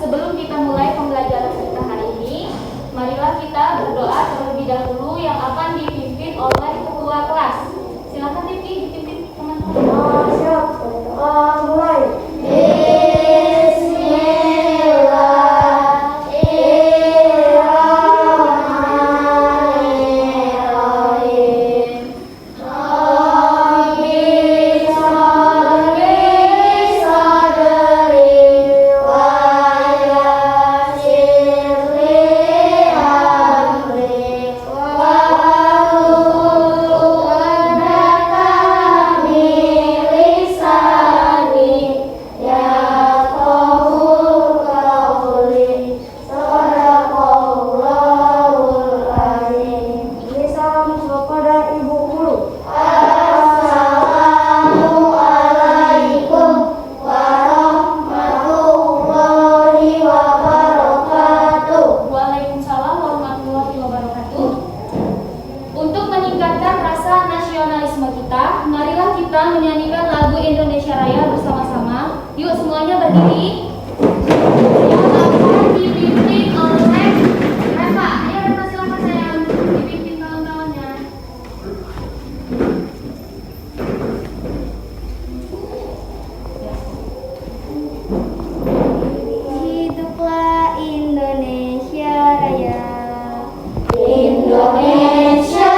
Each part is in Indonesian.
sebelum kita mulai pembelajaran kita hari ini, marilah kita berdoa terlebih dahulu yang akan dipimpin oleh ketua kelas. Silakan dipimpin teman-teman. Siap. Mulai. Menyanyikan lagu Indonesia Raya bersama-sama. Yuk semuanya berdiri. Yang akan dipimpin oleh Reva. Ayo Reva, silakan sayang, dipimpin kawan-kawannya. Hiduplah Indonesia Raya. Indonesia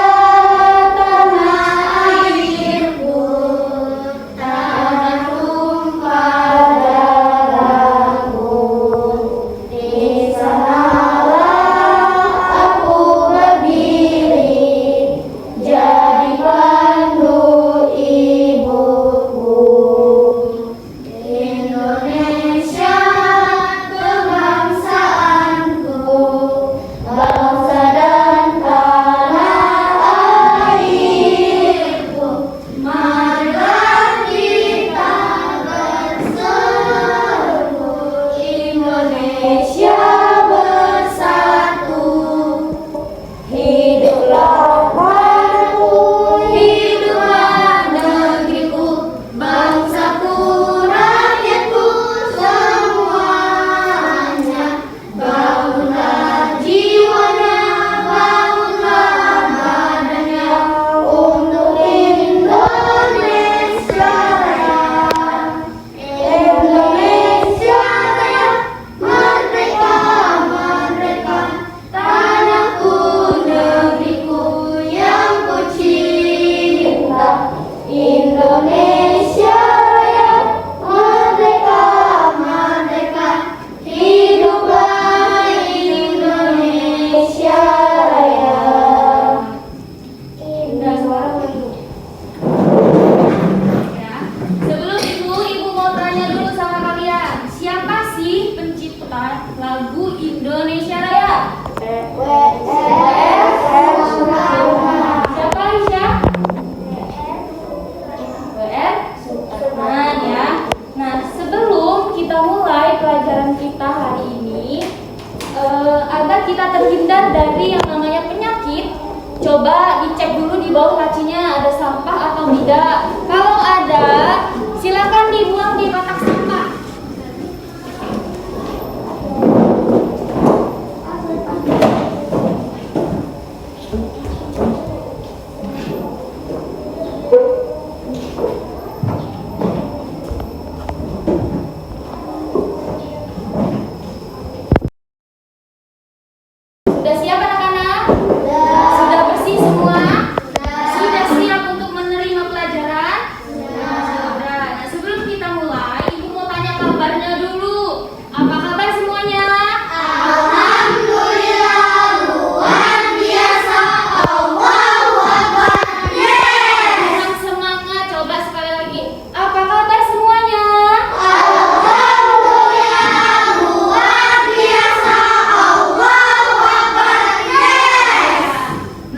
lagu Indonesia Raya. Siapa Aisyah? WR Supratman ya. Nah, sebelum kita mulai pelajaran kita hari ini, agar kita terhindar dari yang namanya penyakit, coba dicek dulu di bawah lacinya ada sampah atau tidak. Kalau ada, silakan dibuang di kotak sampah. Sudah siap anak-anak? Sudah bersih semua? Sudah siap untuk menerima pelajaran? Sudah. Nah, sebelum kita mulai, Ibu mau tanya kabarnya dulu. Apa kabar semuanya? Alhamdulillah, luar biasa. Allahu Akbar. Kurang semangat, coba sekali lagi. Apa kabar semuanya? Alhamdulillah, luar biasa. Allahu Akbar.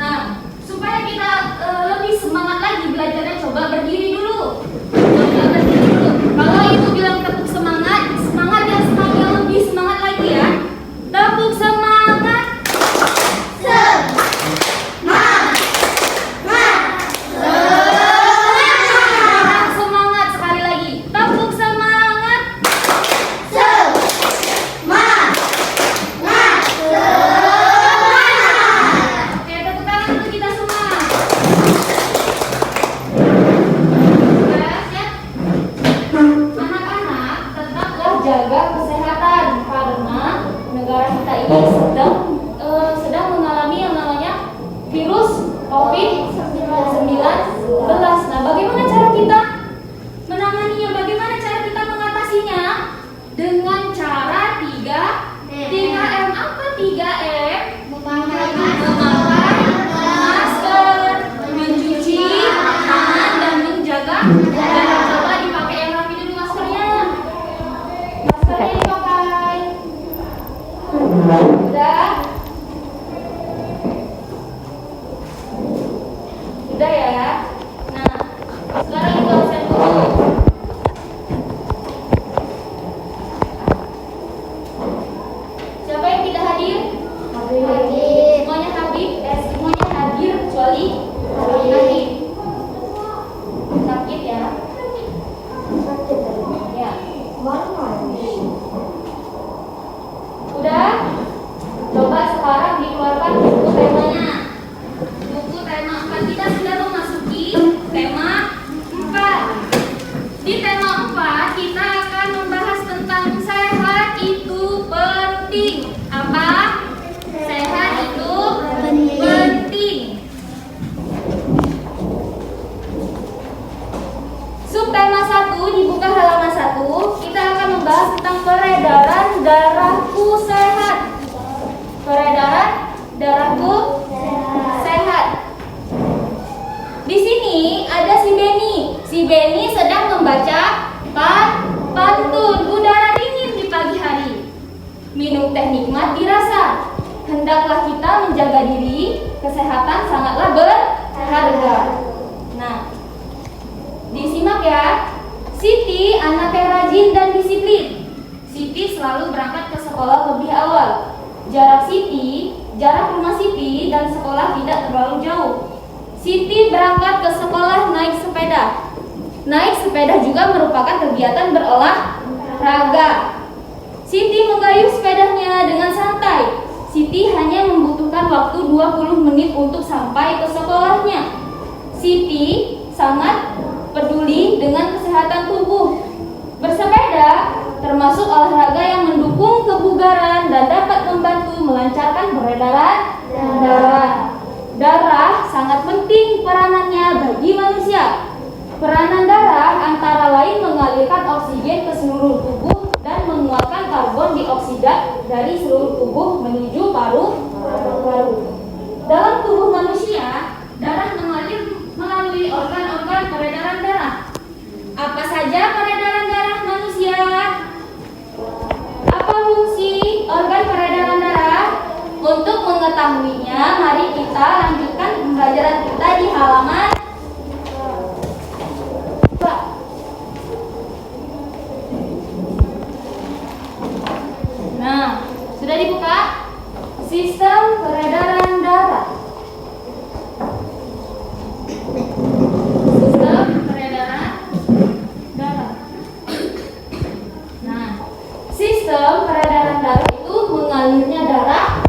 Nah, supaya kita lebih semangat lagi belajarnya, coba berdiri dulu. Coba berdiri dulu. Kalau Ibu bilang tepuk semangat, semangat yang semakin lebih. jaga kesehatan karena negara kita ini sedang mengalami yang namanya virus COVID-19. Nah, bagaimana cara kita menanganinya? Bagaimana cara kita mengatasinya? Dengan cara 3M. Apa 3M? Memakai masker, mencuci tangan, dan menjaga jarak. Coba dipakai yang rapi dulu maskernya. Maskernya dipakai. Udah? Udah ya? Nah, sekarang ibu absen dulu. Siapa yang tidak hadir? Hadir. Semuanya hadir? Semuanya hadir kecuali hadir. Sakit ya? Ya. Udah? Coba sekarang dikeluarkan buku temanya. Buku tema 4 kita sudah memasuki tema 4. Di tema 4 kita akan membahas tentang sehat itu penting. Apa? Sehat itu penting. Subtema 1 dibuka halaman 1. Kita akan membahas tentang peredaran darahku sehat. Peredaran darahku sehat. Di sini ada si Beni. Si Beni sedang membaca pantun. Udara dingin di pagi hari. Minum teh nikmat dirasa. Hendaklah kita menjaga diri. Kesehatan sangatlah berharga. Nah, disimak ya. Siti anak yang rajin dan disiplin. Siti selalu berangkat ke sekolah lebih awal. Jarak rumah Siti dan sekolah tidak terlalu jauh. Siti berangkat ke sekolah naik sepeda. Naik sepeda juga merupakan kegiatan berolahraga. Siti menggayuh sepedanya dengan santai. Siti hanya membutuhkan waktu 20 menit untuk sampai ke sekolahnya. Siti sangat peduli dengan kesehatan tubuh. Bersepeda termasuk olahraga yang mendukung kebugaran dan dapat membantu melancarkan peredaran darah. Darah sangat penting peranannya bagi manusia. Peranan darah antara lain mengalirkan oksigen ke seluruh tubuh dan mengeluarkan karbon dioksida dari seluruh tubuh menuju paru-paru. Dalam tubuh manusia, darah mengalir melalui organ-organ peredaran darah. Apa saja peredaran darah manusia? Apa fungsi organ peredaran darah? Untuk mengetahuinya, mari kita lanjutkan pembelajaran kita di halaman 2. Nah, sudah dibuka? Sistem peredaran darah. Sistem peredaran darah. Nah, sistem peredaran darah itu mengalirnya darah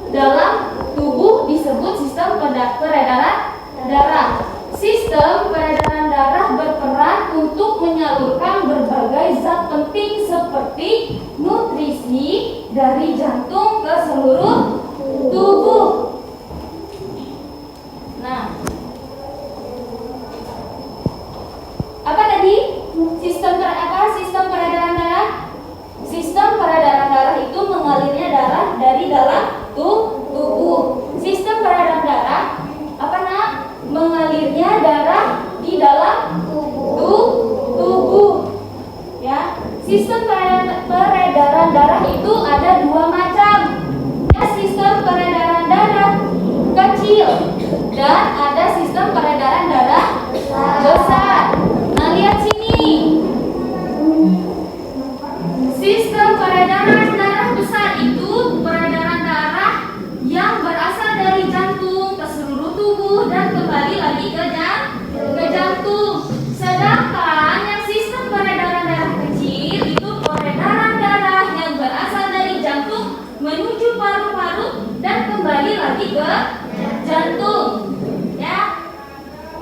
dalam tubuh disebut sistem peredaran darah. Sistem peredaran darah berperan untuk menyalurkan berbagai zat penting seperti nutrisi dari jantung ke seluruh tubuh. Nah, apa tadi? Sistem peredaran darah? Sistem peredaran darah itu mengalirnya darah dari dalam tubuh. Sistem peredaran darah apa nak? Mengalirnya darah di dalam tubuh. Ya, sistem peredaran darah itu ada 2 macam. Ada sistem peredaran darah kecil dan ada sistem peredaran darah besar. Nah, lihat sini. Sistem peredaran darah besar itu peredaran darah yang berasal dari jantung ke seluruh tubuh dan kembali lagi ke jantung. Sedangkan yang sistem peredaran darah kecil itu peredaran darah yang berasal dari jantung menuju paru-paru dan kembali lagi ke jantung. Ya,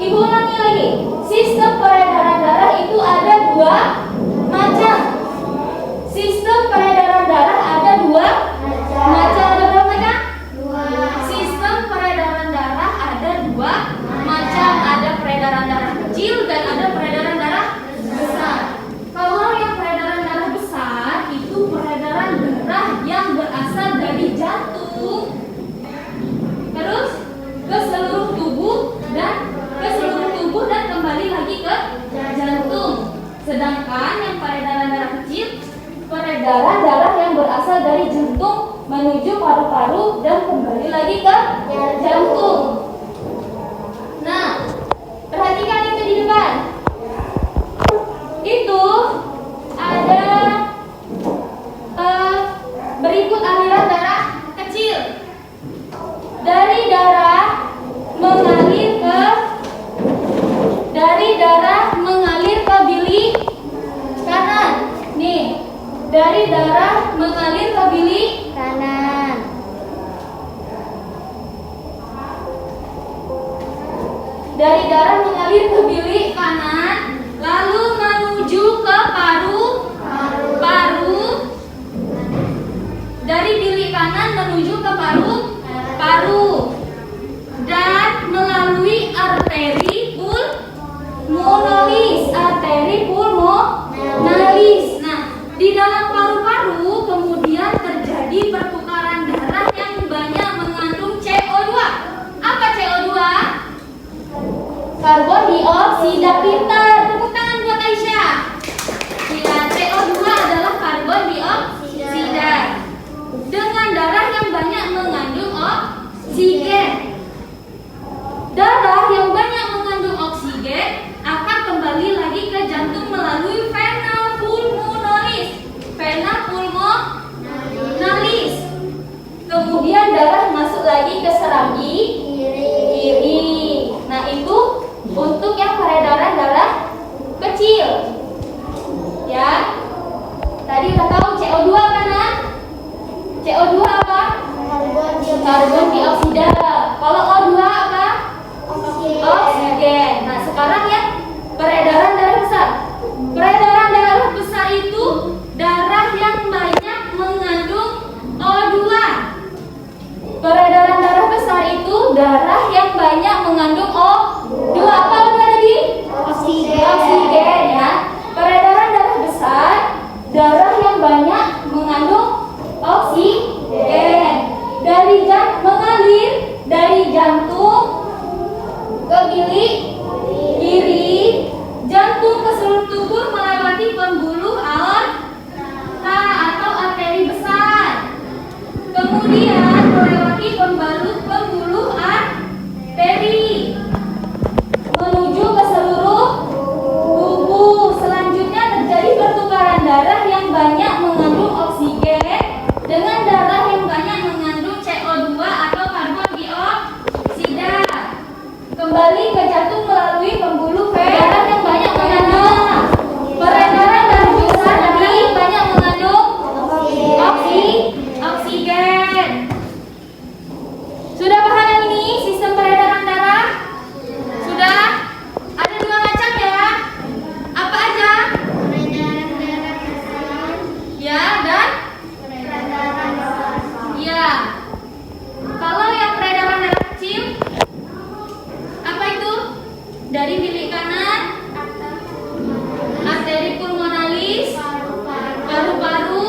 ibu ulangi lagi. Sistem peredaran darah itu ada 2 macam. Sistem berasal dari jantung menuju paru-paru dan kembali lagi ke jantung. Nah, perhatikan itu di depan. Itu ada berikut aliran darah kecil. Dari darah mengalir ke bilik kanan. Nih, dari darah mengalir ke bilik Kanan. Dari darah mengalir ke bilik kanan, lalu menuju ke paru. Dari bilik kanan menuju ke paru. Dan melalui arteri pulmonalis. Nah, di dalam paru-paru kemudian terjadi pertukaran darah yang banyak mengandung CO2. Apa CO2? Karbon dioksida. Pintar. Tepuk tangan buat Aisyah. Ya, CO2 adalah karbon dioksida. Dengan darah yang banyak mengandung oksigen. Darah yang banyak mengandung oksigen akan kembali lagi ke jantung melalui vena pulmonalis. Kemudian darah masuk lagi ke serambi kiri. Nah, itu untuk yang peredaran darah kecil. Ya. Tadi udah tahu CO2 kan? CO2 apa? Karbon dioksida. Kalau O2 apa? Oksigen. Nah, sekarang ya peredaran darah besar. Peredaran darah besar itu darah yang banyak mengandung O2. Peredaran darah besar itu darah yang banyak mengandung O2. Apa tadi? Oksigen ya. Peredaran darah besar, darah yang banyak mengandung oksigen. Mengalir dari jantung ke bilik kiri, jantung ke seluruh tubuh melewati pembuluh aorta atau arteri besar. Kemudian melewati pembuluh arteri menuju ke seluruh tubuh. Selanjutnya terjadi pertukaran darah yang banyak mengandung oksigen dengan darah yang banyak mengandung CO2 atau karbon dioksida. Kembali ke jantung melalui pembuluh darah yang banyak mengandung peredaran darah besar tadi banyak mengandung oksigen. Sudah paham yang ini sistem peredaran darah? Sudah? Ada dua macam ya? Apa aja? Ya, dan? Ya. Kalau yang peredaran darah kecil, apa itu? Dari bilik kanan, arteri pulmonalis, paru-paru,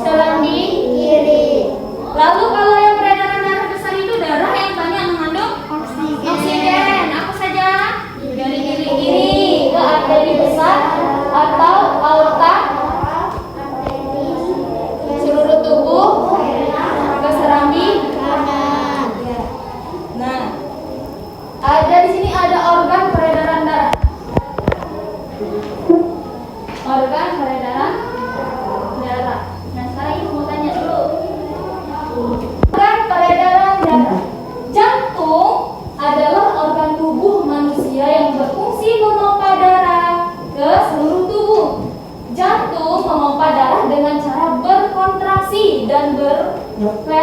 serambi kiri. Lalu kalau yang peredaran darah besar itu darah yang banyak mengandung oksigen. Apa saja? Dari bilik kiri ke arteri besar atau aorta, seluruh tubuh ke serambi kanan. Nah, ada di sini ada organ peredaran darah. Organ peredaran darah. Nah, sekarang ibu mau tanya dulu. Organ peredaran darah. Jantung adalah organ tubuh manusia yang berfungsi memompa darah ke seluruh tubuh. Jantung memompa darah dengan cara berkontraksi dan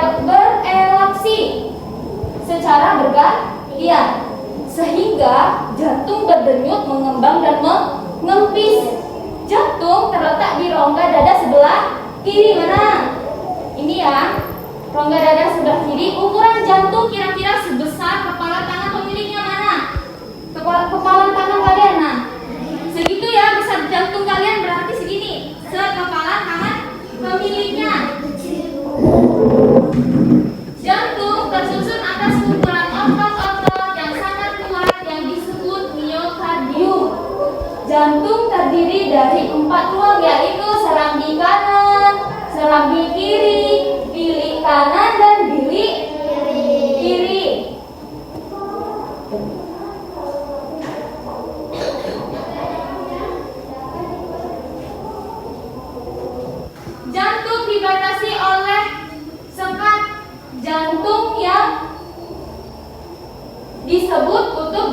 berelaksi secara bergantian, sehingga jantung berdenyut, mengembang dan mengempis. Jantung terletak di rongga dada sebelah kiri. Mana? Ini ya, rongga dada sebelah kiri. Ukuran jantung kira-kira sebesar kepala tangan pemiliknya. Mana? Kepala tangan kalian. Nah, segitu ya, besar jantung kalian berarti segini. Sekepala tangan pemiliknya. Jantung tersusun atas kumpulan otot-otot yang sangat kuat yang disebut miokardium. Jantung terdiri dari 4 ruang, yaitu serambi kanan, dibatasi oleh sekat jantung yang disebut kutub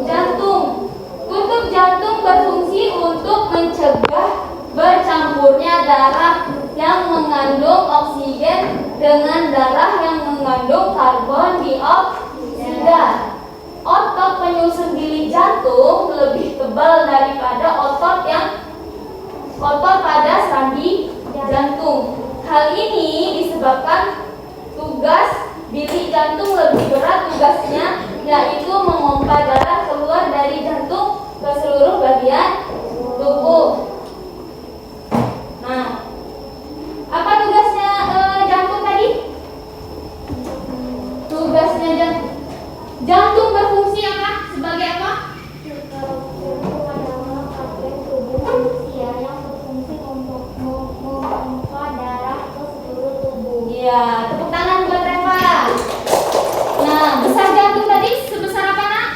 jantung. Kutub jantung berfungsi untuk mencegah bercampurnya darah yang mengandung oksigen dengan darah yang mengandung karbon dioksida. Otot penyusun bilik jantung lebih tebal daripada otot pada sendi jantung. Hal ini disebabkan tugas bilik jantung lebih berat tugasnya, yaitu memompa darah keluar dari jantung ke seluruh bagian tubuh. Nah, apa tugasnya jantung tadi? Tugasnya jantung berfungsi apa? Sebagai apa? Tubuh manusia yang berfungsi untuk memompa darah ke seluruh tubuh. Iya, tepuk tangan buat Reva. Nah, besar jantung tadi sebesar apa, Nak?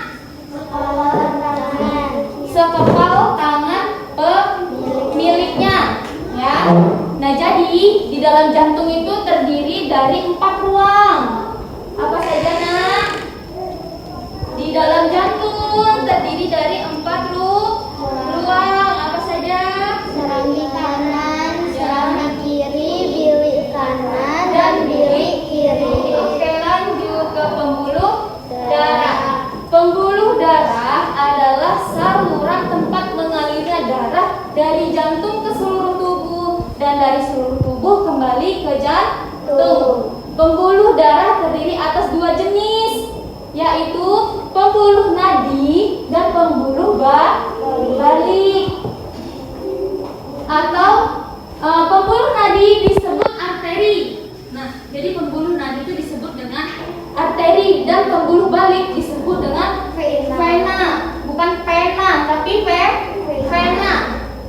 Kepala tangan. Sekepal tangan pemiliknya, ya. Nah, jadi di dalam jantung itu terdiri dari 4 ruang. Apa saja, Nak? Di dalam jantung terdiri dari 4 ruang. Apa saja? Serambi kanan, serambi kiri, bilik kanan, dan bilik kiri. Oke, lanjut ke pembuluh darah. Pembuluh darah adalah saluran tempat mengalirnya darah dari jantung ke seluruh tubuh dan dari seluruh tubuh kembali ke jantung. Pembuluh darah terdiri atas 2 jenis, yaitu pembuluh nadi dan pembuluh balik. Atau pembuluh nadi disebut arteri. Nah, jadi pembuluh nadi itu disebut dengan arteri dan pembuluh balik disebut dengan vena. Bukan pena, tapi vena.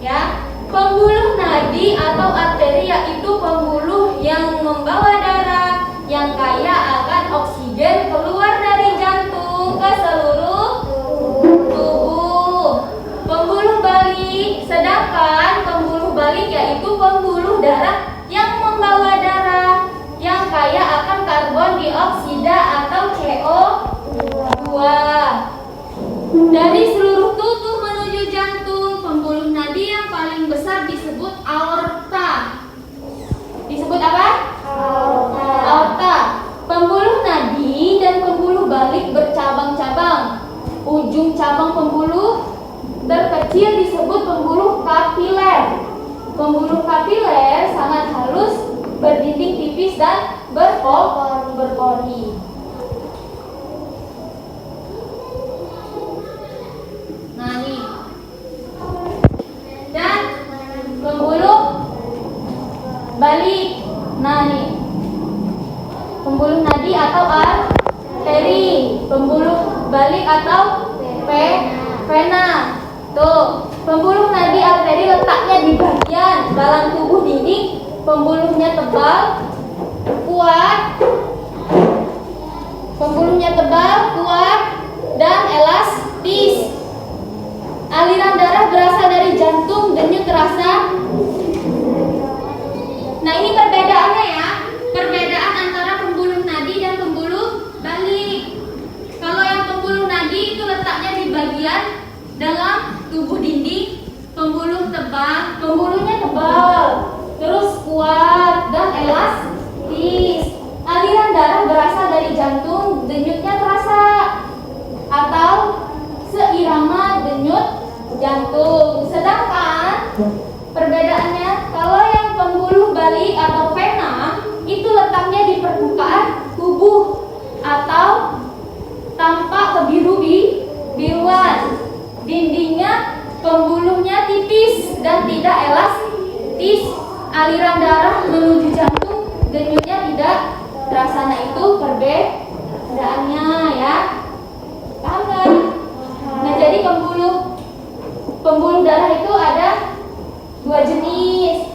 Ya. Pembuluh nadi atau arteri yaitu pembuluh yang membawa darah yang kaya akan oksigen keluar dari jantung ke seluruh tubuh. Pembuluh balik, sedangkan pembuluh balik yaitu pembuluh darah yang membawa darah yang kaya akan karbon dioksida atau CO2. Dari seluruh tubuh menuju jantung, pembuluh nadi yang paling besar disebut aorta. Disebut apa? Aorta. Pembuluh nadi dan pembuluh balik bercabang-cabang. Ujung cabang pembuluh terkecil disebut pembuluh kapiler. Pembuluh kapiler sangat halus, berdinding tipis dan berpori. Nah, nih. Dan pembuluh balik. Nah, nih. Pembuluh nadi atau arteri, pembuluh balik atau vena. Tuh, pembuluh nadi arteri letaknya di bagian dalam tubuh dinding. Pembuluhnya tebal, kuat, dan elastis. Aliran darah berasal dari jantung, denyut terasa. Nah, ini perbedaannya ya. Perbedaan antara pembuluh nadi dan pembuluh balik. Kalau yang pembuluh nadi itu letaknya di bagian dalam tubuh dinding, pembuluhnya tebal, terus kuat dan elastis. Aliran darah berasal dari jantung, denyutnya terasa atau seirama denyut jantung. Sedangkan perbedaannya, kalau yang pembuluh balik atau vena itu letaknya di permukaan tubuh atau tampak kebiruan. Dindingnya, pembuluhnya tipis dan tidak elastis. Aliran darah menuju jantung, denyutnya tidak terasa. Nah, itu perbedaannya ya. Paham kan? Nah, jadi pembuluh darah itu ada 2 jenis.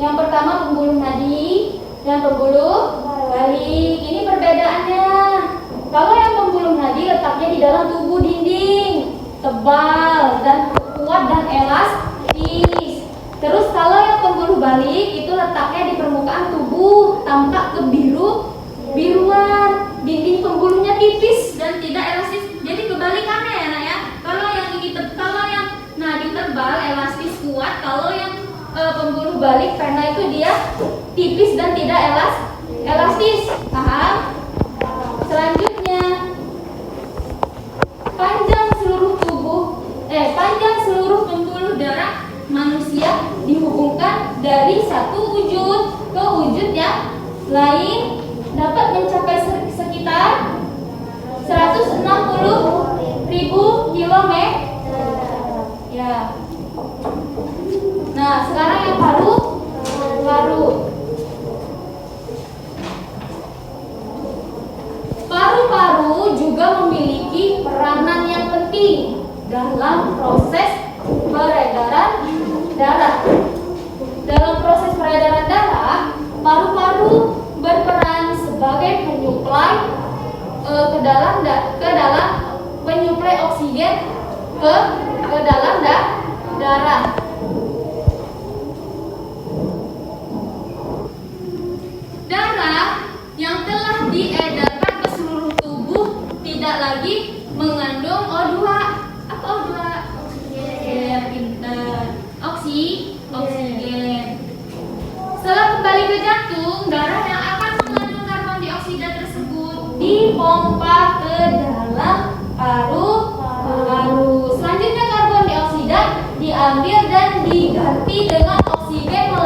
Yang pertama pembuluh nadi dan pembuluh balik. Ini perbedaannya. Kalau yang pembuluh nadi letaknya di dalam tubuh dinding, tebal dan kuat dan elastis. Terus kalau yang pembuluh balik itu letaknya di tampak kebiruan. Dinding pembuluhnya tipis dan tidak elastis. Jadi kebalikannya ya nak ya. Kalau yang ini nadi tebal, elastis, kuat. Kalau yang pembuluh balik pena itu dia tipis dan tidak elastis. Paham? Selanjutnya, panjang seluruh pembuluh darah manusia dihubungkan dari satu wujud ke wujud yang lain dapat mencapai sekitar 160.000 kilometer. Ya. Nah, sekarang yang paru. Paru-paru juga memiliki peranan yang penting dalam proses peredaran darah. Dalam proses peredaran darah, paru-paru berperan sebagai penyuplai ke dalam penyuplai oksigen ke dalam darah. Darah yang telah diedarkan ke seluruh tubuh tidak lagi mengandung O2. Apa O2? Oksigen. Pintar. Oksigen. Setelah kembali ke jantung, darah yang akan mengandung karbon dioksida tersebut dipompa ke dalam paru-paru. Selanjutnya karbon dioksida diambil dan diganti dengan oksigen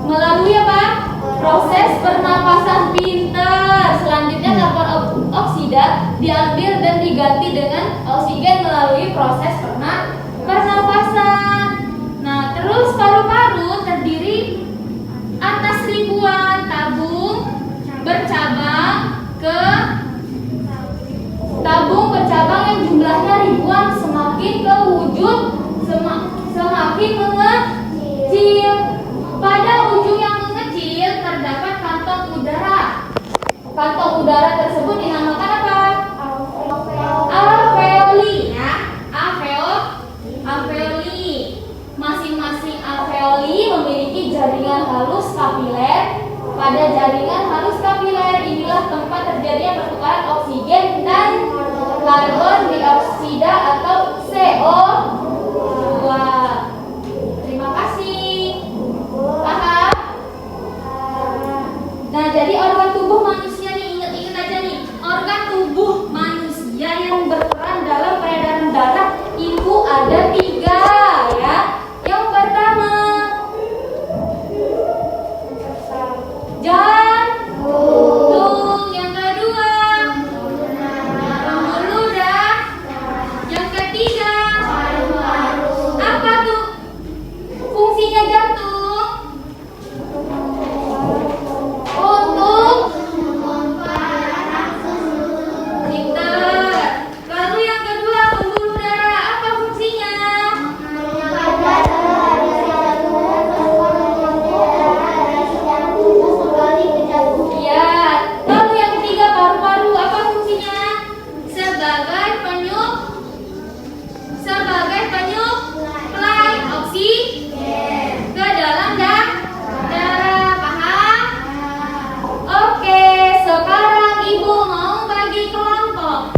melalui apa? Proses pernapasan. Pintar. Selanjutnya karbon oksida diambil dan diganti dengan oksigen melalui proses pernapasan. Nah, terus paru-paru terdiri atas ribuan tabung bercabang yang jumlahnya ribuan. Semakin ke wujud semakin mengecil. Pada ujung yang mengecil terdapat kantong udara. Kantong udara tersebut dinamakan apa? Alveoli ya. Alveoli. Masing-masing alveoli memiliki jaringan halus kapiler. Pada jaringan halus kapiler inilah tempat terjadinya pertukaran oksigen dan karbon dioksida atau CO2. Terima kasih. Paham? Nah, jadi organ tubuh manusia nih, ingat aja nih, organ tubuh manusia yang berperan dalam peredaran darah itu ada 3 ya. Yang pertama, jantung. Yang kedua, pembuluh darah. Yang ketiga, apa tuh fungsinya jantung? Untuk pintar. Lalu yang kedua, pembuluh darah, apa fungsinya? Iya. Lalu yang ketiga, paru-paru, apa fungsinya? Sebagai penyuplai oksigen ke dalam darah. Paham? Oke, sekarang ibu mau bagi kelompok.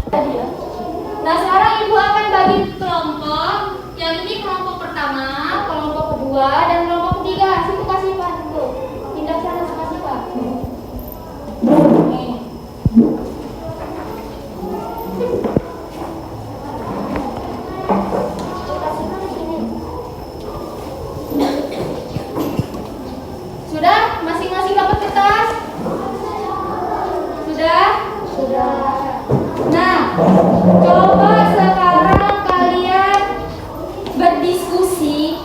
Nah, sekarang ibu akan bagi kelompok. Yang ini kelompok pertama, kelompok kedua, dan kelompok ketiga. Situ kasih Pak. Tuh, pindah sana kasih Pak. Nih. Sudah? Masing-masing dapat kertas? Sudah? Nah, coba sekarang kalian berdiskusi.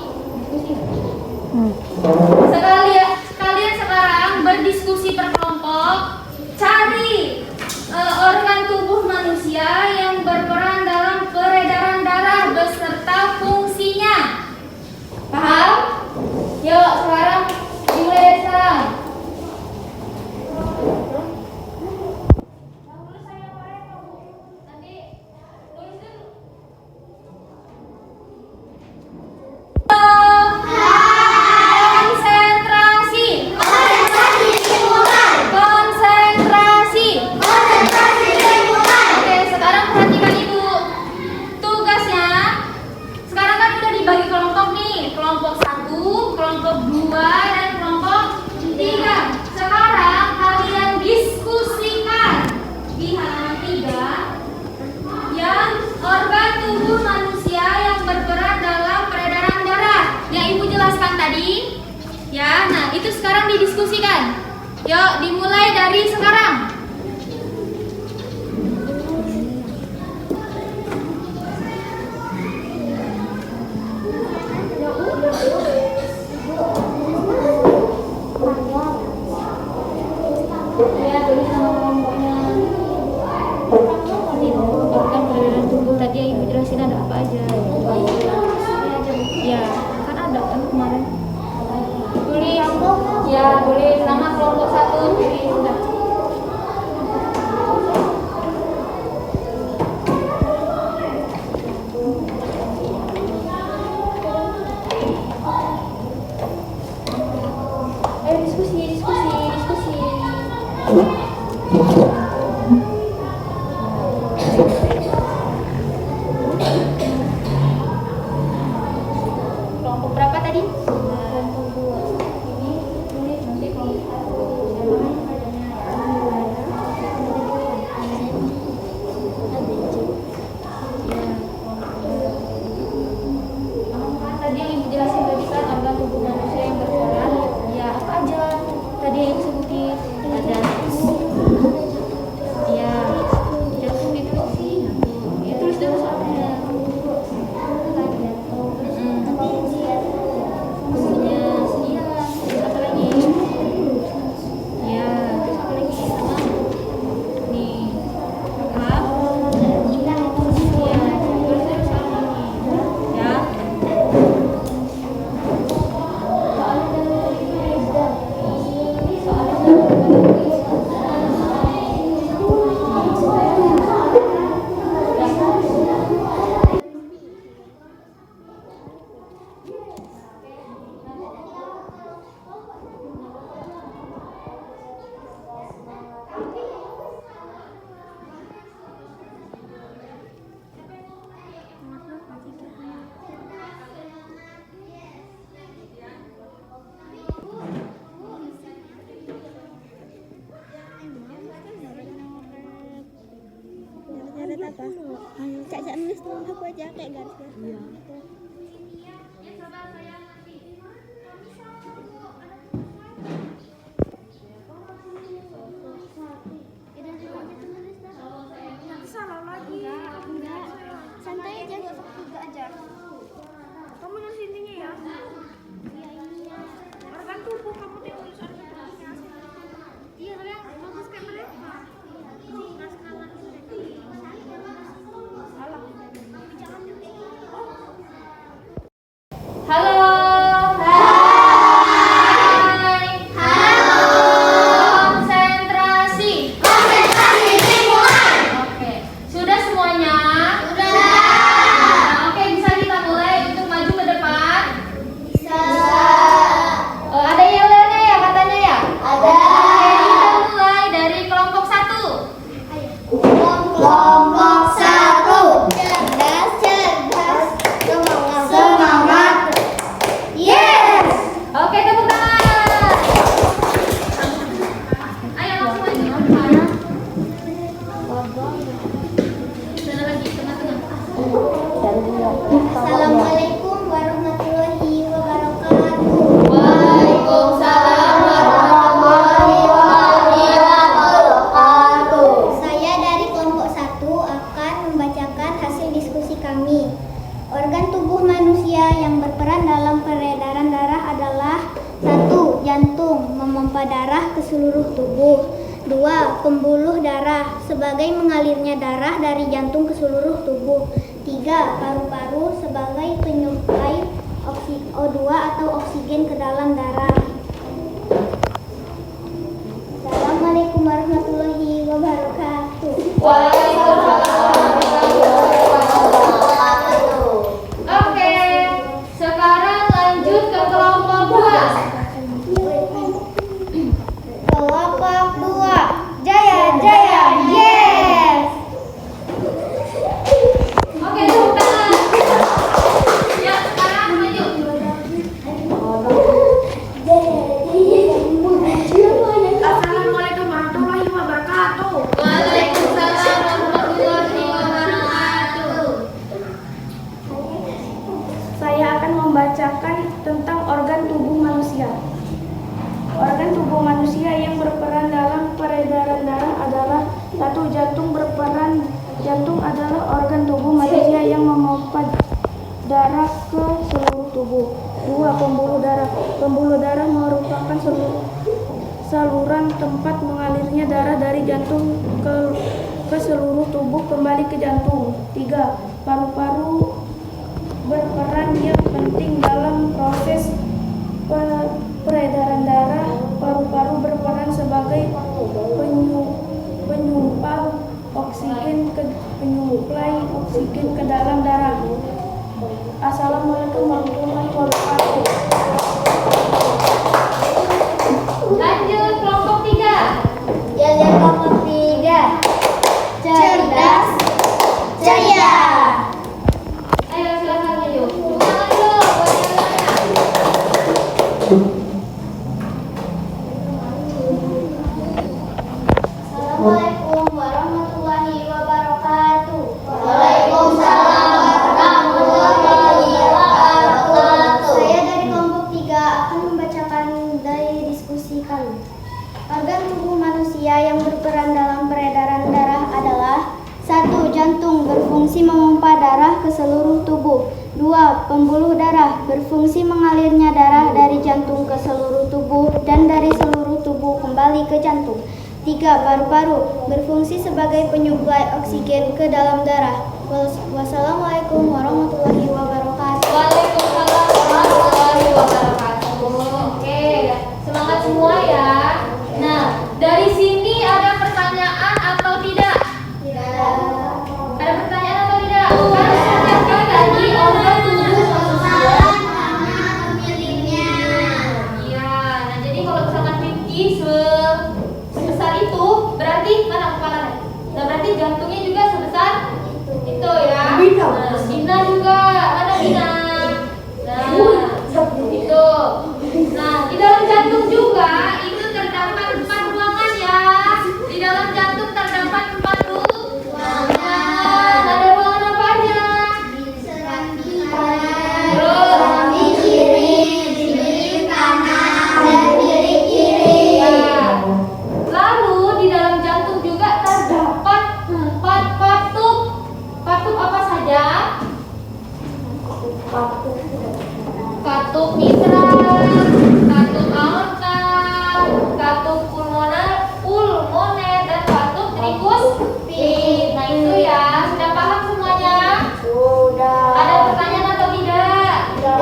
Kalian sekarang berdiskusi per kelompok. Cari organ tubuh manusia yang berperan dalam peredaran darah beserta fungsinya. Paham? Yuk, sekarang dimulai dari sekarang. Konsentrasi. tadi? Ya, nah itu sekarang didiskusikan. Yuk, dimulai dari sekarang. Ya, tulis nama kelompoknya. Organ peredaran tubuh tadi yang ibu jelasin ada apa aja. Ya, kan ada kan kemarin. Tulis, ya tulis nama kelompok 1, tulis sudah. Ayo diskusi. Kelompok berapa tadi? Kelompok 2. Ini tulis nanti kelompok 1. Tadi yang ibu jelasin tadi kan organ tubuh manusia yang berperan. Ya apa aja? Tadi yang ibu sebutin ada. Ya, jantung ditulis. Ya tulis dulu soalnya. Apa? Cak nulis tuh aku aja kayak garis-garis. Iya. Salah lagi. Enggak. Santai aja, enggak usah tiga aja. Kamu nulis intinya ya. Iya. Organ tubuh kamu tulis organ tubuhnya. Iya, kalian Bagus kayak mereka. Nggak sekarang mereka. Salah. Halo. Hai. Halo. Konsentrasi. Oke. Sudah semuanya? Sudah. Oke, bisa kita mulai untuk maju ke depan? bisa. Ada yellernya ya katanya ya? Ada. Oke, kita mulai dari kelompok 1. Kelompok 1. Cerdas. Semangat. Yes. Oke, tepuk tangan. Ayo langsung maju. Sana lagi tengah-tengah. Assalamualaikum warahmatullahi wabarakatuh. Waalaikumsalam warahmatullahi wabarakatuh. Saya dari kelompok 1 akan membacakan hasil diskusi kami. Organ tubuh manusia yang berperan dalam peredaran darah adalah 1. Jantung, memompa darah ke seluruh tubuh. 2. Pembuluh darah, sebagai mengalirnya darah dari jantung ke seluruh tubuh. 3. Paru-paru, sebagai penyuplai O2 atau oksigen ke dalam darah. Assalamualaikum warahmatullahi wabarakatuh. Waalaikumsalam warahmatullahi wabarakatuh. Oke, sekarang lanjut ke kelompok 2. Kelompok 2. Jaya, jaya, yes. Oke, tepuk tangan. Ya, sekarang maju. darah ke seluruh tubuh. 2. Pembuluh darah. Pembuluh darah merupakan saluran tempat mengalirnya darah dari jantung ke seluruh tubuh kembali ke jantung. 3. Paru-paru berperan yang penting dalam proses peredaran darah. Paru-paru berperan sebagai penyuplai oksigen ke dalam darah. Assalamualaikum warahmatullahi wabarakatuh. Lanjut kelompok 3. Jajan kelompok 3. Cerdas, ceria. Ayo silakan maju. Tangan dulu buat yang mana. Assalamualaikum warahmatullahi wabarakatuh. Waalaikumsalam warahmatullahi wabarakatuh. Saya dari kelompok 3 akan membacakan dari diskusi kami. Organ tubuh manusia yang berperan dalam peredaran darah adalah 1. Jantung berfungsi memompa darah ke seluruh tubuh. 2. Pembuluh darah berfungsi mengalirnya darah dari jantung ke seluruh tubuh dan dari seluruh tubuh kembali ke jantung. 3. Paru-paru berfungsi sebagai penyuplai oksigen ke dalam darah. Wassalamualaikum warahmatullahi wabarakatuh. Waalaikumsalam warahmatullahi wabarakatuh. Oke, semangat semua ya. Nah, dari sini ada pertanyaan atau tidak? Tidak. Ada pertanyaan atau tidak? Kan setiap tadi organ tubuh manusia. Iya, nah jadi kalau misalkan Vicky sebesar itu, berarti mana kepalanya? Nah berarti jantungnya juga sebesar itu ya. Nah, Dina juga, mana Dina? Nah, itu. Nah, di dalam jantung juga itu terdapat 4 ruangan ya. Di dalam jantung terdapat 4 ruangan. Ada ruangan apa aja? Lalu di dalam jantung juga terdapat 4 katup. Katup apa saja? Katup mitral, katup aorta, katup pulmoner dan katup trikuspid. Nah itu ya, sudah paham semuanya? Sudah. Ada pertanyaan atau tidak? Sudah?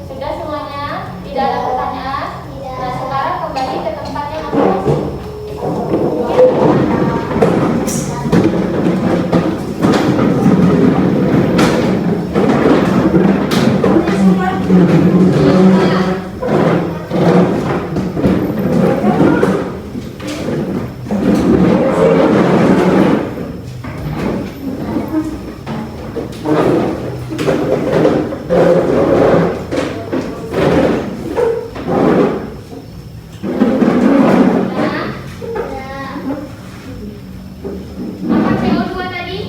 Sudah semuanya? Tidak ada pertanyaan? Nah sekarang kembali ke tempatnya masing-masing. Apa CO2 tadi?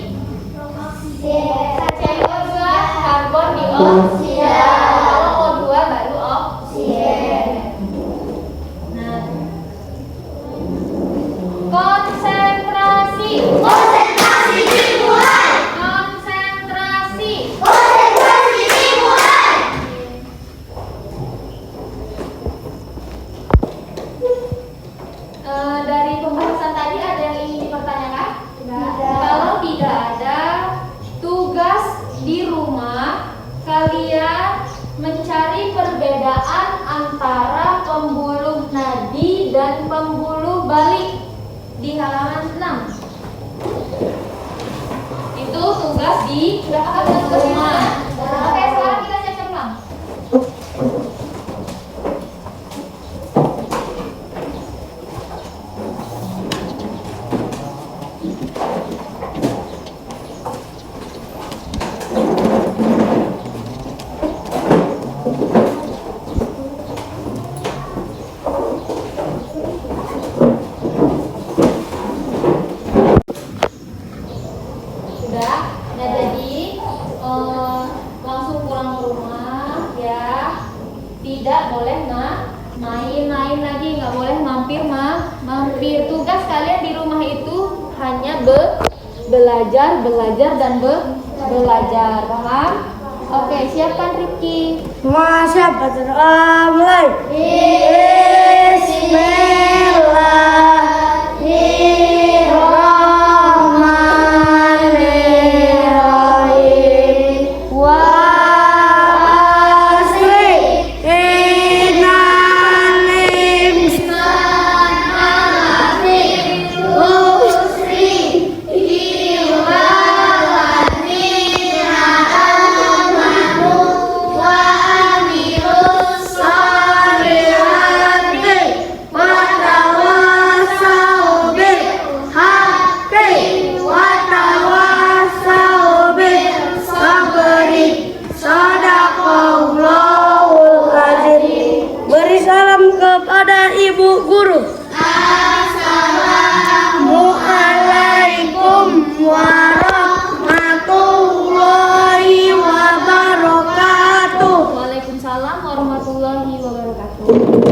CO2 karbon dioksida. Kalau O2 baru oksigen. Nah, konsentrasi. Konsentrasi dimulai. Dari pembahasan tadi ada yang ingin dipertanyakan? Kalau tidak ada, tugas di rumah kalian mencari perbedaan antara pembuluh nadi dan pembuluh balik di halaman 6. Itu tugas di rumah. Oke, sekarang kita cek ulang. Sudah? Nah jadi belajar, dan belajar. Paham? Oke, siapkan Rifki. Semua siap? Mulai. Bismillahirrahmanirrahim. Wa asri innal insana lafi khusri illa alladzina amanu wa amilus solihati wa tawassaw bil haqqi wa tawassaw bis sabri. Shadaqallahul azim. Beri salam kepada ibu guru. Assalamualaikum warahmatullahi wabarakatuh. Waalaikumsalam warahmatullahi wabarakatuh.